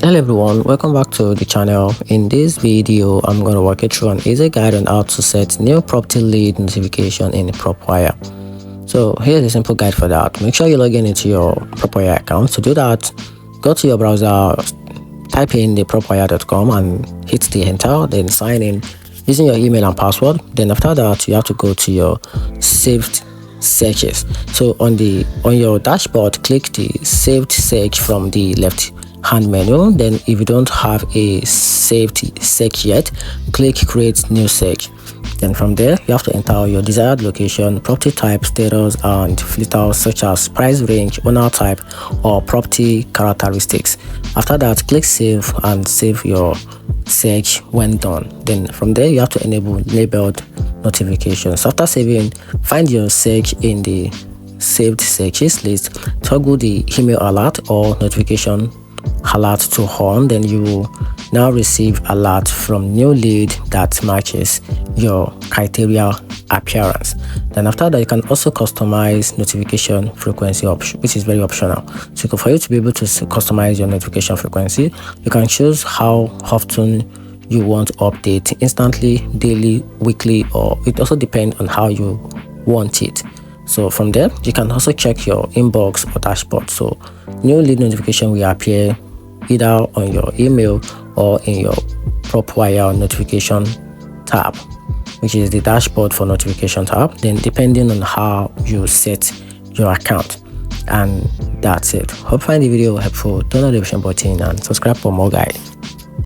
Hello everyone, welcome back to the channel. In this video I'm going to walk you through an easy guide on how to set new property lead notification in PropWire. So here's a simple guide for that. Make sure you log in into your PropWire account. To do that, go to your browser, type in the propwire.com and hit the enter, then sign in using your email and password. Then after that you have to go to your saved searches. So on your dashboard, click the saved search from the left hand menu. Then if you don't have a saved search yet, click create new search. Then from there you have to enter your desired location, property type, status, and filters such as price range, owner type, or property characteristics. After that, click save and save your search when done. Then from there you have to enable labeled notifications. After saving, find your search in the saved searches list, toggle the email alert or notification alert to on. Then you will now receive alert from new lead that matches your criteria appearance. Then after that, you can also customize notification frequency option, which is very optional. So for you to be able to customize your notification frequency, you can choose how often you want to update, instantly, daily, weekly, or it also depends on how you want it. So from there you can also check your inbox or dashboard. So new lead notification will appear either on your email or in your PropWire notification tab, which is the dashboard for notification tab. Then depending on how you set your account. And that's it. Hope you find the video helpful. Turn on the notification button and subscribe for more guide.